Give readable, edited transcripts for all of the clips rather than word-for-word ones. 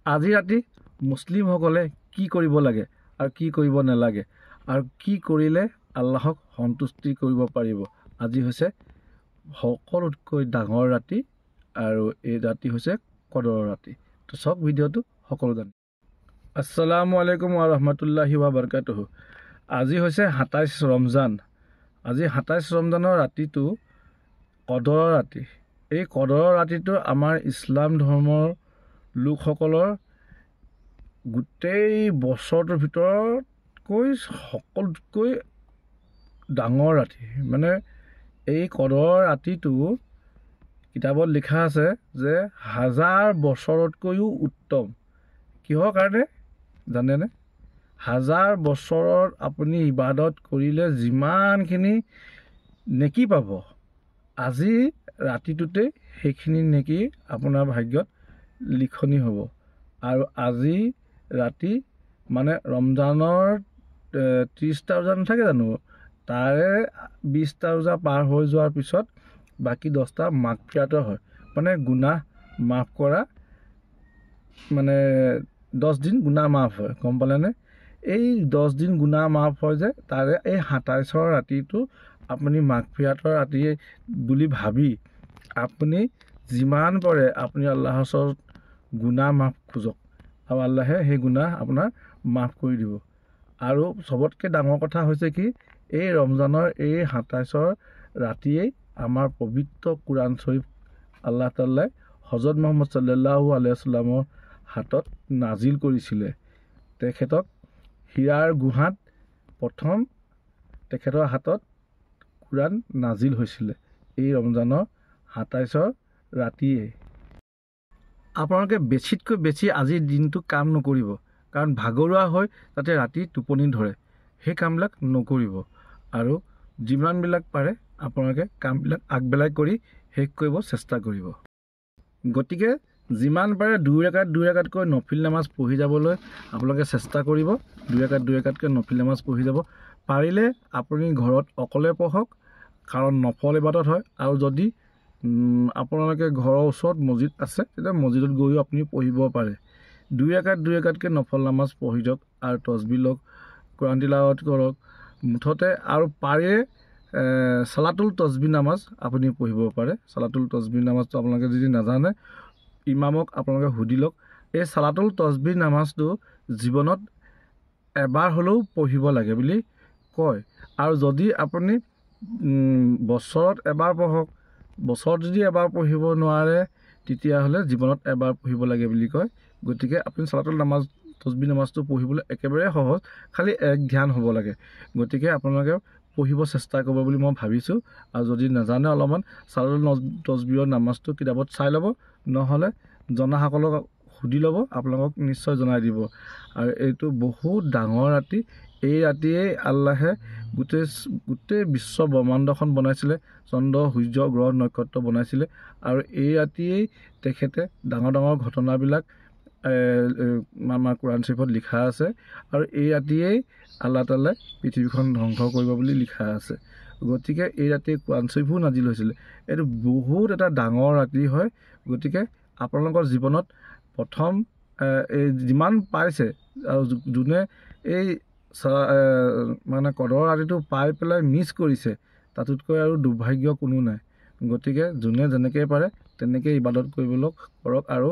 আজি ৰাতি মুছলিমসকলে কি কৰিব লাগে আৰু কি কৰিব নালাগে আৰু কি কৰিলে আল্লাহক সন্তুষ্টি কৰিব পাৰিব। আজি হৈছে সকলোতকৈ ডাঙৰ ৰাতি আৰু এই ৰাতি হৈছে কদৰৰ ৰাতি। তো চাওক ভিডিঅ'টো সকলো জানি। আসসালামু আলাইকুম ৱা ৰাহমাতুল্লাহি ৱা বাৰাকাতুহু। আজি হৈছে ২৭ ৰমজান। আজি ২৭ ৰমজানৰ ৰাতিটো কদৰৰ ৰাতি। এই কদৰৰ ৰাতিটো আমাৰ ইছলাম ধৰ্মৰ লোকসকলৰ গোটেই বছৰটোৰ ভিতৰতকৈ সকলোতকৈ ডাঙৰ ৰাতি। মানে এই কদৰৰ ৰাতিটো কিতাপত লিখা আছে যে 1000 বছৰতকৈও উত্তম। কিহৰ কাৰণে জানেনে? 1000 বছৰত আপুনি ইবাদত কৰিলে যিমানখিনি নেকি পাব, আজি ৰাতিটোতে সেইখিনি নেকি আপোনাৰ ভাগ্যত লিখনি হ'ব। আৰু আজি ৰাতি মানে ৰমজানৰ 30টা ৰোজা নাথাকে জানো, তাৰে 20টা ৰোজা পাৰ হৈ যোৱাৰ পিছত বাকী 10টা মাগফিৰাতৰ হয়। মানে গুনাহ মাফ কৰা, মানে 10 দিন গুনাহ মাফ হয়, গম পালেনে? এই 10 দিন গুনাহ মাফ হয় যে, তাৰে এই 27ৰ ৰাতিটো আপুনি মাগফিৰাতৰ ৰাতি বুলি ভাবি আপুনি যিমান পাৰে আপুনি আল্লাহৰ ওচৰত গুনাহ মাফ খোজক আৰু আল্লাহে সেই গুনাহ আপোনাৰ মাফ কৰি দিব। আৰু চবতকৈ ডাঙৰ কথা হৈছে কি, এই ৰমজানৰ এই 27ৰ ৰাতিয়েই আমাৰ পবিত্ৰ কোৰাণ শ্বৰীফ আল্লাহ তাআলাই হজৰত মুহাম্মদ সাল্লাল্লাহু আলাইহি ওয়াসাল্লামৰ হাতত নাজিল কৰিছিলে। তেখেতক হীৰাৰ গুহাত প্ৰথম তেখেতৰ হাতত কোৰাণ নাজিল হৈছিলে এই ৰমজানৰ 27ৰ ৰাতিয়ে। আপোনালোকে বেছিতকৈ বেছি আজিৰ দিনটো কাম নকৰিব, কাৰণ ভাগৰুৱা হৈ যাতে ৰাতি টোপনি ধৰে, সেই কামবিলাক নকৰিব। আৰু যিমানবিলাক পাৰে আপোনালোকে কামবিলাক আগবেলাই কৰি শেষ কৰিব চেষ্টা কৰিব। গতিকে যিমান পাৰে 2 ৰেকাতকৈ নফিল নামাজ পঢ়ি যাবলৈ আপোনালোকে চেষ্টা কৰিব। 2 ৰেকাতকৈ নফিল নামাজ পঢ়ি যাব পাৰিলে আপুনি ঘৰত অকলে পঢ়ক, কাৰণ নফল ইবাদত হয়। আৰু যদি আপোনালোকে ঘৰৰ ওচৰত মছজিদ আছে তেতিয়া মছজিদত গৈও আপুনি পঢ়িব পাৰে। 2 ৰেকাতকৈ নফল নামাজ পঢ়ি যাওক আৰু তছবিহ লওক, কোৰাণ তিলাৱত কৰক মুঠতে। আৰু পাৰে সালাতুল তছবিহ নামাজ আপুনি পঢ়িব পাৰে। সালাতুল তছবিহ নামাজটো আপোনালোকে যদি নাজানে, ইমামক আপোনালোকে সুধি লওক। এই সালাতুল তছবিহ নামাজটো জীৱনত এবাৰ হ'লেও পঢ়িব লাগে বুলি কয়। আৰু যদি আপুনি বছৰত এবাৰ পঢ়ক, বছৰত যদি এবাৰ পঢ়িব নোৱাৰে তেতিয়াহ'লে জীৱনত এবাৰ পঢ়িব লাগে বুলি কয়। গতিকে আপুনি সালাতুল তছবিহ নামাজটো পঢ়িবলৈ একেবাৰে সহজ, খালি এক ধ্যান হ'ব লাগে। গতিকে আপোনালোকে পঢ়িব চেষ্টা কৰিব বুলি মই ভাবিছোঁ। আৰু যদি নাজানে অলপমান সালাতুল তছবিহৰ নামাজটো কিতাপত চাই ল'ব, নহ'লে জনাসকলক সুধি ল'ব, আপোনালোকক নিশ্চয় জনাই দিব। আৰু এইটো বহুত ডাঙৰ ৰাতি। এই ৰাতিয়েই আল্লাহে গোটেই বিশ্ব ব্ৰহ্মাণ্ডখন বনাইছিলে, চন্দ্ৰ সূৰ্য গ্ৰহ নক্ষত্ৰ বনাইছিলে। আৰু এই ৰাতিয়েই তেখেতে ডাঙৰ ডাঙৰ ঘটনাবিলাক আমাৰ কোৰাণ শ্বৰীফত লিখা আছে। আৰু এই ৰাতিয়েই আল্লাহ তাআলাই পৃথিৱীখন ধ্বংস কৰিব বুলি লিখা আছে। গতিকে এই ৰাতিয়ে কোৰাণ শ্বৰীফো নাজিল হৈছিলে। এইটো বহুত এটা ডাঙৰ ৰাতি হয়। গতিকে আপোনালোকৰ জীৱনত প্ৰথম এই যিমান পাইছে, আৰু যোনে এই মানে কদৰৰ ৰাতিটো পাই পেলাই মিছ কৰিছে, তাতোতকৈ আৰু দুৰ্ভাগ্য কোনো নাই। গতিকে যোনে যেনেকৈ পাৰে তেনেকৈ ইবাদত কৰিবলৈ কৰক। আৰু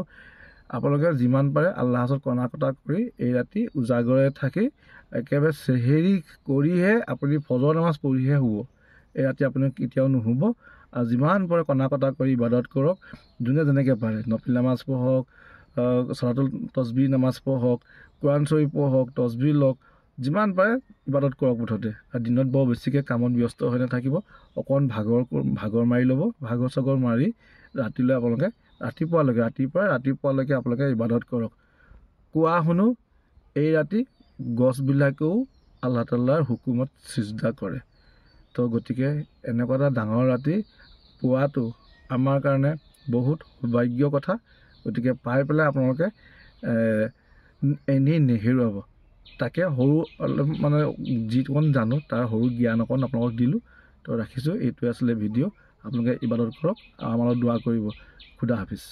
আপোনালোকে যিমান পাৰে আল্লাহৰ ওচৰত কণা কটা কৰি এই ৰাতি উজাগৰে থাকি একেবাৰে চেহেৰি কৰিহে আপুনি ফজৰ নামাজ পঢ়িহে শুব। এই ৰাতি আপুনি কেতিয়াও নুশুব। আৰু যিমান পাৰে কণা কটা কৰি ইবাদত কৰক, যোনে যেনেকৈ পাৰে। নফিল নামাজ পঢ়ক, সালাতুল তছবিহ নামাজ পঢ়ক, কোৰাণ শ্বৰীফ পঢ়ক, তছবিহ লওক, যিমান পাৰে ইবাদত কৰক মুঠতে। আৰু দিনত বৰ বেছিকৈ কামত ব্যস্ত হৈ নাথাকিব, অকণমান ভাগৰ মাৰি ল'ব। ভাগৰ চাগৰ মাৰি ৰাতিলৈ আপোনালোকে ৰাতিপুৱালৈকে আপোনালোকে ইবাদত কৰক। কোৱা শুনো এই ৰাতি গছবিলাকেও আল্লাহ তাআলাৰ হুকুমত চিজদা কৰে। তো গতিকে এনেকুৱা এটা ডাঙৰ ৰাতি পোৱাটো আমাৰ কাৰণে বহুত সৌভাগ্য কথা। গতিকে পাই পেলাই আপোনালোকে এনেই নেহেৰুৱাব। তাকে সৰু মানে যিকণ জানো তাৰ সৰু জ্ঞান অকণ আপোনালোকক দিলোঁ। তো ৰাখিছোঁ। এইটোৱে আছিলে ভিডিঅ'। আপোনালোকে ইবাদত কৰক আৰু আমাৰ লগত দোৱা কৰিব। খুদা হাফিজ।